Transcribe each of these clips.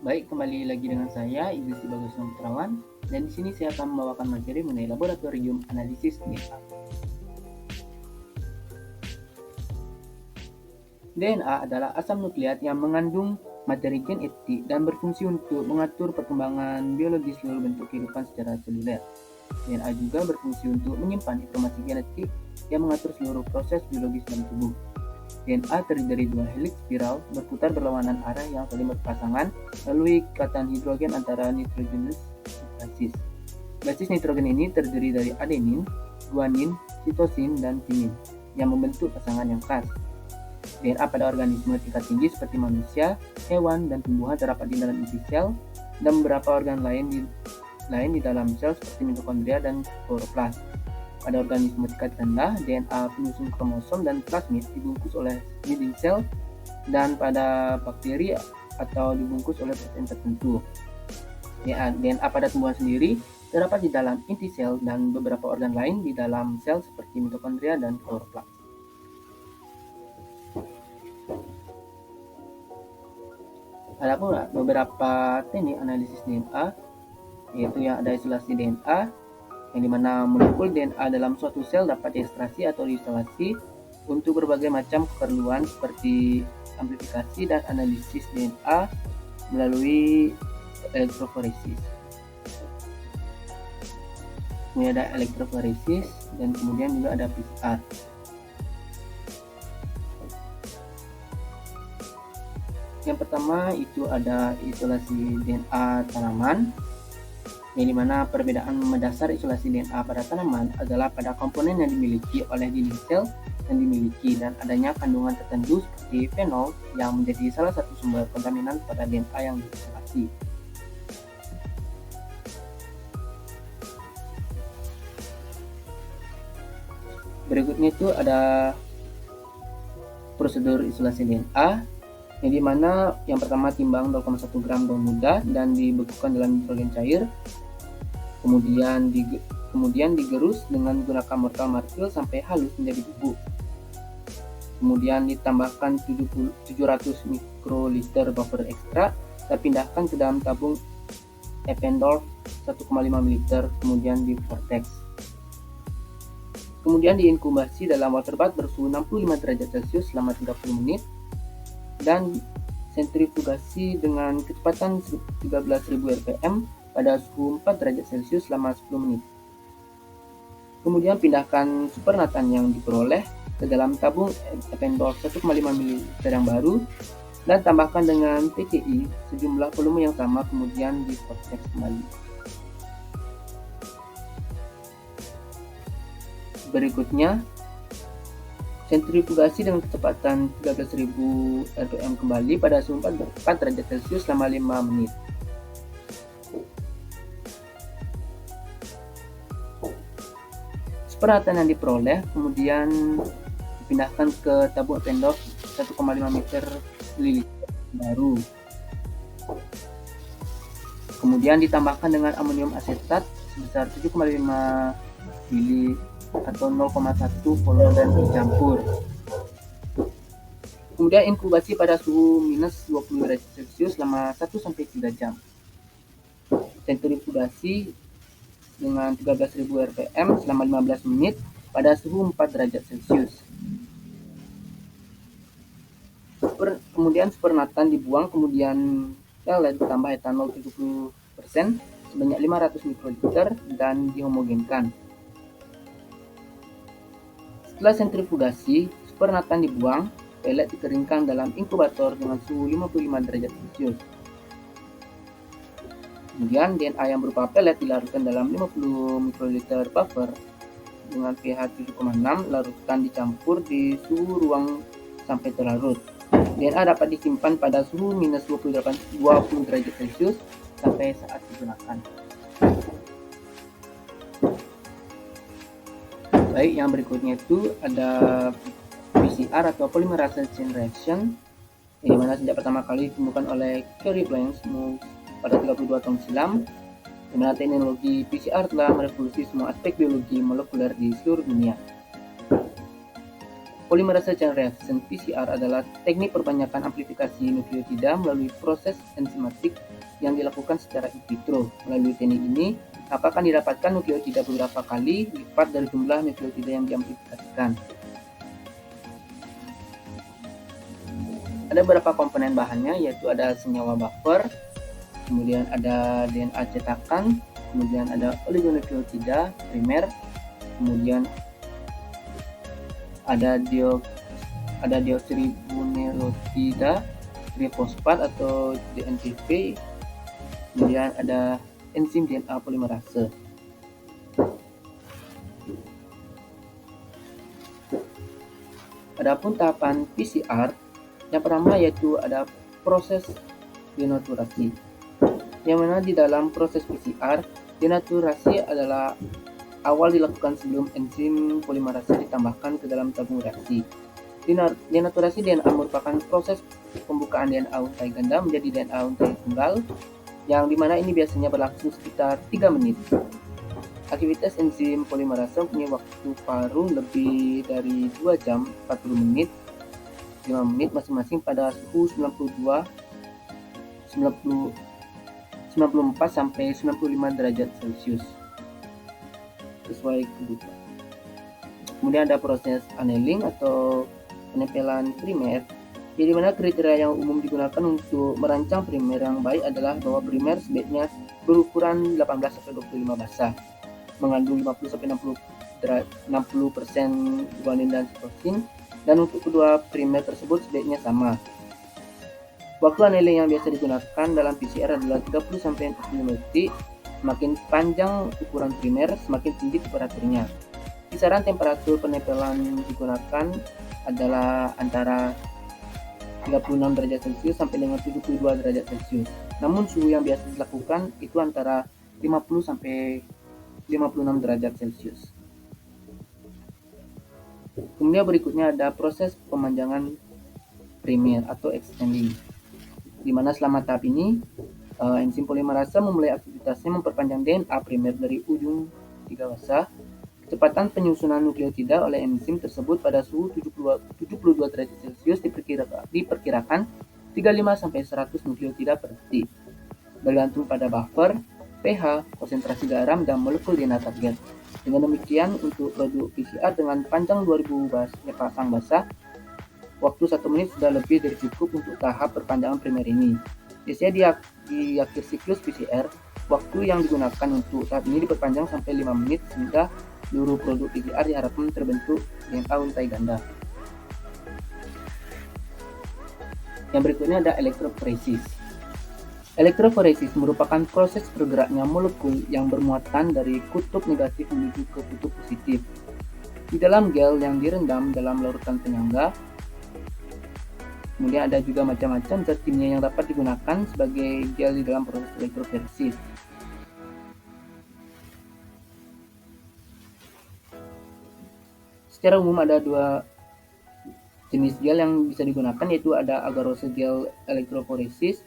Baik, kembali lagi dengan saya, Idris Bagus Putrawan, dan di sini saya akan membawakan materi mengenai laboratorium analisis DNA. DNA adalah asam nukleat yang mengandung materi genetik dan berfungsi untuk mengatur perkembangan biologi seluruh bentuk kehidupan secara seluler. DNA juga berfungsi untuk menyimpan informasi genetik yang mengatur seluruh proses biologis dalam tubuh. DNA terdiri dari dua heliks spiral berputar berlawanan arah yang saling berpasangan melalui ikatan hidrogen antara nitrogenous basis. Basis nitrogen ini terdiri dari adenin, guanin, sitosin, dan timin yang membentuk pasangan yang khas. DNA pada organisme tingkat tinggi seperti manusia, hewan, dan tumbuhan terdapat di dalam inti sel dan beberapa organ lain di dalam sel seperti mitokondria dan kloroplas. Pada organisme tingkat rendah, DNA penyusun kromosom dan plasmid dibungkus oleh leading cell, dan pada bakteri atau dibungkus oleh protein tertentu. DNA pada tumbuhan sendiri terdapat di dalam inti sel dan beberapa organ lain di dalam sel seperti mitokondria dan kloroplas. Ada pula beberapa teknik analisis DNA, yaitu yang ada isolasi DNA, yang dimana molekul DNA dalam suatu sel dapat diekstraksi atau diisolasi untuk berbagai macam keperluan seperti amplifikasi dan analisis DNA melalui elektroforesis. Kemudian ada elektroforesis dan kemudian juga ada PCR. Yang pertama itu ada isolasi DNA tanaman, yang dimana perbedaan mendasar isolasi DNA pada tanaman adalah pada komponen yang dimiliki oleh dinding sel yang dimiliki dan adanya kandungan tertentu seperti fenol yang menjadi salah satu sumber kontaminan pada DNA yang diisolasi. Berikutnya itu ada prosedur isolasi DNA, yang dimana yang pertama timbang 0,1 gram daun muda dan dibekukan dalam nitrogen cair, kemudian digerus dengan menggunakan mortar martil sampai halus menjadi bubuk. Kemudian ditambahkan 700 mikroliter buffer ekstra dan pindahkan ke dalam tabung Eppendorf 1,5 ml, kemudian di vortex. Kemudian diinkubasi dalam water bath bersuhu 65 derajat Celcius selama 30 menit dan sentrifugasi dengan kecepatan 13.000 rpm pada suhu 4 derajat Celcius selama 10 menit. Kemudian pindahkan supernatan yang diperoleh ke dalam tabung Eppendorf 1,5 ml yang baru dan tambahkan dengan PCI sejumlah volume yang sama, kemudian di vortex kembali. Berikutnya, sentrifugasi dengan kecepatan 13.000 rpm kembali pada suhu 4 derajat Celcius selama 5 menit. Supernatan yang diperoleh kemudian dipindahkan ke tabung Eppendorf 1,5 ml baru. Kemudian ditambahkan dengan amonium asetat sebesar 7,5 mili atau 0,1 volume dan dicampur. Kemudian inkubasi pada suhu minus 20 derajat Celcius selama 1-3 jam. Sentrifugasi dengan 13.000 rpm selama 15 menit pada suhu 4 derajat Celcius. Kemudian supernatan dibuang, kemudian pellet ditambah etanol 70% sebanyak 500 mikroliter dan dihomogenkan. Setelah sentrifugasi, supernatan dibuang, pellet dikeringkan dalam inkubator dengan suhu 55 derajat Celcius. Kemudian DNA yang berupa pellet dilarutkan dalam 50 mikroliter buffer dengan pH 7,6, larutkan dicampur di suhu ruang sampai terlarut. DNA dapat disimpan pada suhu minus 20 derajat Celcius sampai saat digunakan. Baik, yang berikutnya itu ada PCR atau polymerase chain reaction, yang mana sejak pertama kali ditemukan oleh Carey Blanche pada 32 tahun silam, di mana teknologi PCR telah merevolusi semua aspek biologi molekuler di seluruh dunia. Polymerase chain reaction (PCR) adalah teknik perbanyakan amplifikasi nukleotida melalui proses enzimatik yang dilakukan secara in vitro. Melalui teknik ini, akan didapatkan nukleotida beberapa kali lipat dari jumlah nukleotida yang diamplifikasikan. Ada beberapa komponen bahannya, yaitu ada senyawa buffer, kemudian ada DNA cetakan, kemudian ada oligonukleotida primer, kemudian ada deoksiribonukleotida trifosfat atau DNTP, kemudian ada enzim DNA polimerase. Adapun tahapan PCR, yang pertama yaitu ada proses denaturasi, yang mana di dalam proses PCR, denaturasi adalah awal dilakukan sebelum enzim polimerase ditambahkan ke dalam tabung reaksi. Denaturasi DNA merupakan proses pembukaan DNA untai ganda menjadi DNA untai tunggal, yang dimana ini biasanya berlangsung sekitar 3 menit. Aktivitas enzim polimerase punya waktu paruh lebih dari 2 jam 40 menit, 5 menit masing-masing pada suhu 94 sampai 95 derajat Celcius sesuai kebutuhan. Kemudian ada proses annealing atau penempelan primer, di mana kriteria yang umum digunakan untuk merancang primer yang baik adalah bahwa primer sebaiknya berukuran 18-25 basa, mengandung 50-60% guanin dan sitosin, dan untuk kedua primer tersebut sebaiknya sama. Waktu annealing yang biasa digunakan dalam PCR adalah 30-40 detik. Semakin panjang ukuran primer, semakin tinggi temperaturnya. Kisaran temperatur penempelan digunakan adalah antara 36 derajat Celcius sampai dengan 72 derajat Celcius. Namun suhu yang biasa dilakukan itu antara 50 sampai 56 derajat Celcius. Kemudian berikutnya ada proses pemanjangan primer atau extending, di mana selama tahap ini enzim polimerase memulai aktivitasnya memperpanjang DNA primer dari ujung 3 basa. Kecepatan penyusunan nukleotida oleh enzim tersebut pada suhu 72 derajat Celcius diperkirakan 35 sampai 100 nukleotida per detik, bergantung pada buffer, pH, konsentrasi garam, dan molekul DNA target. Dengan demikian, untuk produk PCR dengan panjang 2000 pasang basa, waktu 1 menit sudah lebih dari cukup untuk tahap perpanjangan primer ini. Biasanya di akhir siklus PCR, waktu yang digunakan untuk tahap ini diperpanjang sampai 5 menit sehingga seluruh produk PCR diharapkan terbentuk DNA untai ganda. Yang berikutnya ada elektroforesis. Elektroforesis merupakan proses bergeraknya molekul yang bermuatan dari kutub negatif menuju ke kutub positif di dalam gel yang direndam dalam larutan penyangga. Kemudian ada juga macam-macam zat kimia yang dapat digunakan sebagai gel di dalam proses elektroforesis. Secara umum ada 2 jenis gel yang bisa digunakan, yaitu ada agarose gel elektroforesis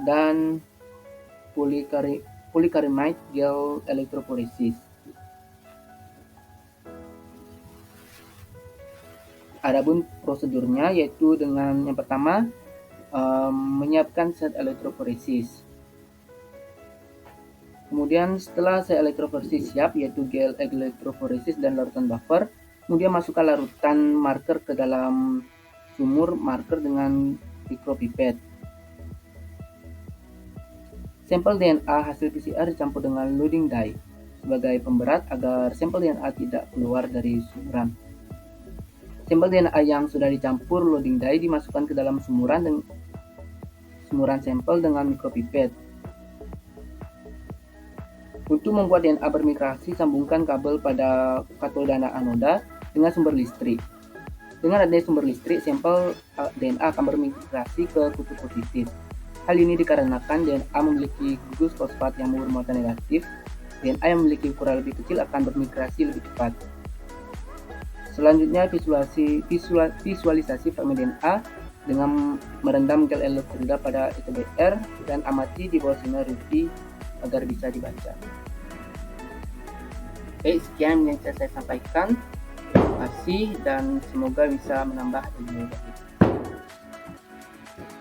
dan polycarinamide gel elektroforesis. Adapun prosedurnya yaitu dengan yang pertama menyiapkan sel elektroforesis. Kemudian setelah sel elektroforesis siap, yaitu gel elektroforesis dan larutan buffer, kemudian masukkan larutan marker ke dalam sumur marker dengan mikropipet. Sampel DNA hasil PCR dicampur dengan loading dye sebagai pemberat agar sampel DNA tidak keluar dari sumuran. Sampel DNA yang sudah dicampur loading dye dimasukkan ke dalam sumuran sampel dengan mikropipet. Untuk membuat DNA bermigrasi, sambungkan kabel pada katoda dan anoda dengan sumber listrik. Dengan adanya sumber listrik, sampel DNA akan bermigrasi ke kutub positif. Hal ini dikarenakan DNA memiliki gugus fosfat yang bermuatan negatif. DNA yang memiliki ukuran lebih kecil akan bermigrasi lebih cepat. Selanjutnya, visualisasi fragmen DNA dengan merendam gel elektroda pada ETBR dan amati di bawah sinar UV agar bisa dibaca. Baik, sekian yang saya sampaikan. Terima kasih dan semoga bisa menambah ilmu.